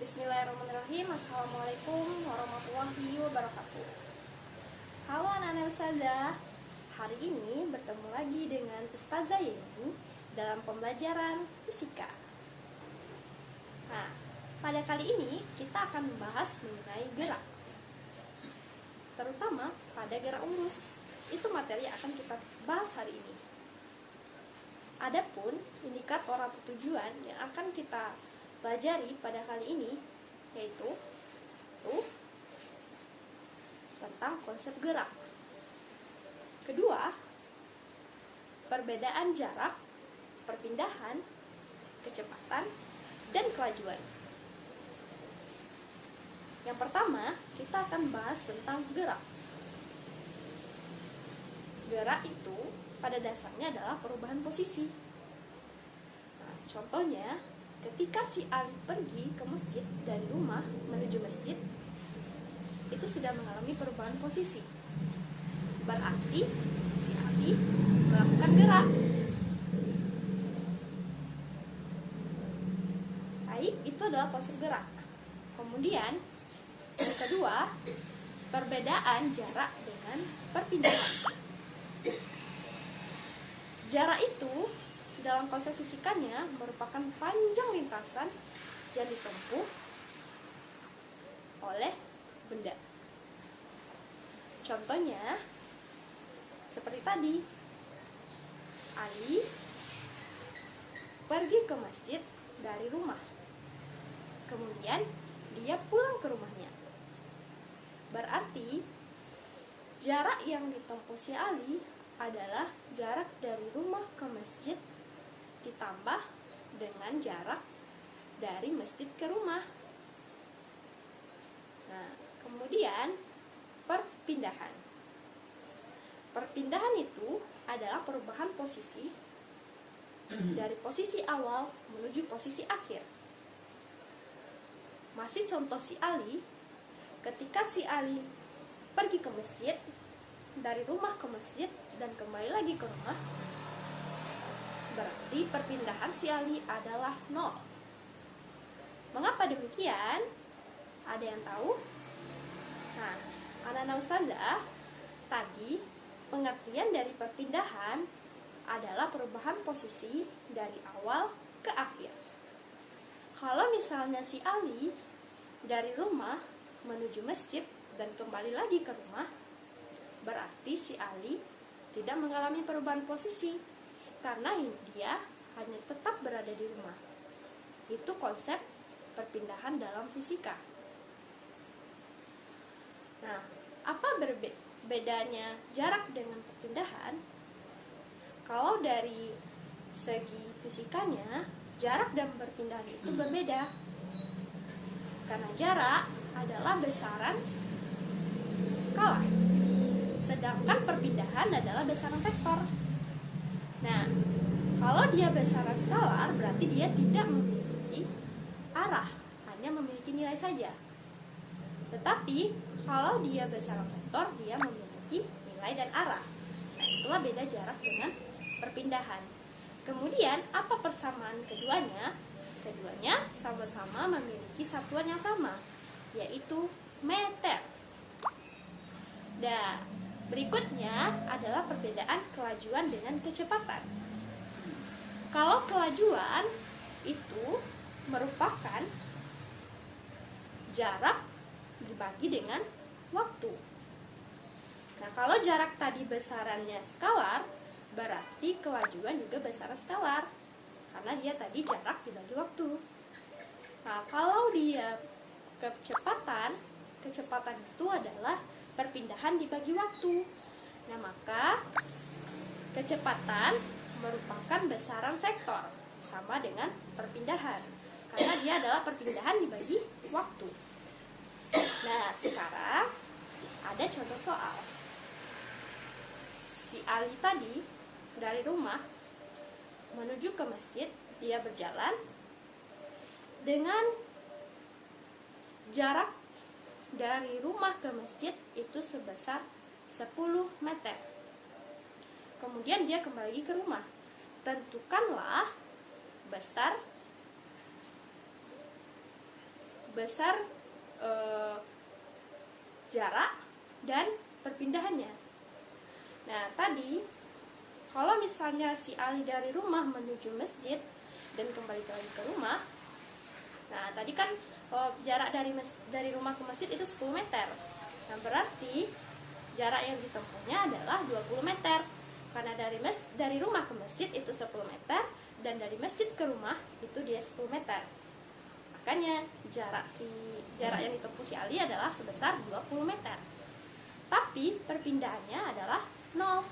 Bismillahirrahmanirrahim. Assalamualaikum warahmatullahi wabarakatuh. Halo anak-anak ustazah. Hari ini bertemu lagi dengan Ustazah Yeni dalam pembelajaran fisika. Nah, pada kali ini kita akan membahas mengenai gerak, terutama pada gerak lurus. Itu materi yang akan kita bahas hari ini. Adapun indikator atau tujuan yang akan kita pelajari pada kali ini yaitu tentang konsep gerak. Kedua, perbedaan jarak, perpindahan, kecepatan, dan kelajuan. Yang pertama, kita akan bahas tentang gerak. Gerak itu pada dasarnya adalah perubahan posisi. Nah, contohnya, ketika si Ali pergi ke masjid dari rumah menuju masjid, itu sudah mengalami perubahan posisi. Berarti si Ali melakukan gerak. Baik, itu adalah konsep gerak. Kemudian, yang kedua, perbedaan jarak dengan perpindahan. Jarak itu dalam konsep fisikanya merupakan panjang lintasan yang ditempuh oleh benda. Contohnya seperti tadi, Ali pergi ke masjid dari rumah, kemudian dia pulang ke rumahnya. Berarti jarak yang ditempuh si Ali adalah jarak dari rumah ke masjid ditambah dengan jarak dari masjid ke rumah. Nah, kemudian perpindahan. Perpindahan itu adalah perubahan posisi dari posisi awal menuju posisi akhir. Masih contoh si Ali, ketika si Ali pergi ke masjid, dari rumah ke masjid dan kembali lagi ke rumah, berarti perpindahan si Ali adalah 0. Mengapa demikian? Ada yang tahu? Nah, anak-anak ustazah, tadi pengertian dari perpindahan adalah perubahan posisi dari awal ke akhir. Kalau misalnya si Ali dari rumah menuju masjid dan kembali lagi ke rumah, berarti si Ali tidak mengalami perubahan posisi karena dia hanya tetap berada di rumah. Itu konsep perpindahan dalam fisika. Nah, apa bedanya jarak dengan perpindahan? Kalau dari segi fisikanya, jarak dan perpindahan itu berbeda. Karena jarak adalah besaran skalar, sedangkan perpindahan adalah besaran vektor. Nah, kalau dia besaran skalar, berarti dia tidak memiliki arah, hanya memiliki nilai saja. Tetapi, kalau dia besaran vektor, dia memiliki nilai dan arah. Nah, itulah beda jarak dengan perpindahan. Kemudian, apa persamaan keduanya? Keduanya sama-sama memiliki satuan yang sama, yaitu meter. Dan berikutnya adalah perbedaan kelajuan dengan kecepatan. Kalau kelajuan itu merupakan jarak dibagi dengan waktu. Nah, kalau jarak tadi besarannya skalar, berarti kelajuan juga besaran skalar, karena dia tadi jarak dibagi waktu. Nah, kalau dia kecepatan itu adalah perpindahan dibagi waktu. Nah, maka kecepatan merupakan besaran vektor, sama dengan perpindahan, karena dia adalah perpindahan dibagi waktu. Nah, sekarang ada contoh soal. Si Ali tadi dari rumah menuju ke masjid, dia berjalan dengan jarak dari rumah ke masjid itu sebesar 10 meter. Kemudian dia kembali lagi ke rumah. Tentukanlah besar besar jarak dan perpindahannya. Nah, tadi kalau misalnya si Ali dari rumah menuju masjid dan kembali lagi ke rumah, nah tadi kan jarak dari rumah ke masjid itu 10 meter. Nah, berarti jarak yang ditempuhnya adalah 20 meter. Karena dari rumah ke masjid itu 10 meter dan dari masjid ke rumah itu dia 10 meter. Makanya jarak yang ditempuh si Ali adalah sebesar 20 meter. Tapi perpindahannya adalah 0.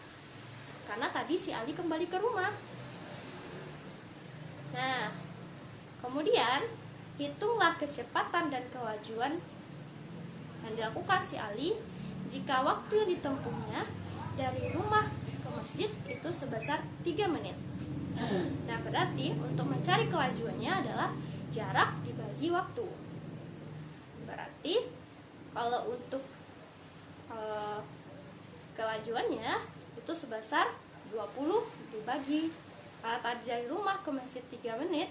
Karena tadi si Ali kembali ke rumah. Nah, kemudian hitunglah kecepatan dan kelajuan yang dilakukan si Ali jika waktu yang ditempuhnya dari rumah ke masjid itu sebesar 3 menit. Nah, berarti untuk mencari kelajuannya adalah jarak dibagi waktu. Berarti kalau untuk kelajuannya itu sebesar 20 dibagi, karena tadi dari rumah ke masjid 3 menit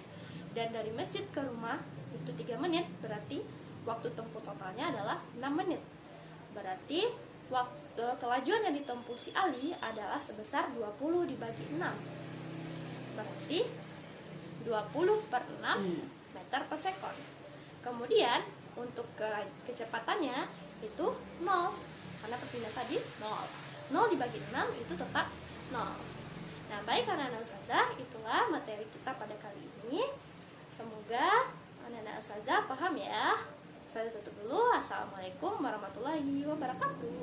dan dari masjid ke rumah itu 3 menit, berarti waktu tempuh totalnya adalah 6 menit. Berarti waktu kelajuan yang ditempuh si Ali adalah sebesar 20 dibagi 6. Berarti 20 per 6 meter per sekon. Kemudian untuk kecepatannya itu 0, karena perpindahan tadi 0. 0 dibagi 6 itu tetap 0. Nah, baik anak-anak ustazah, itulah materi kita pada kali ini. Semoga anak-anak ustazah paham ya. Saya tutup dulu. Assalamualaikum warahmatullahi wabarakatuh.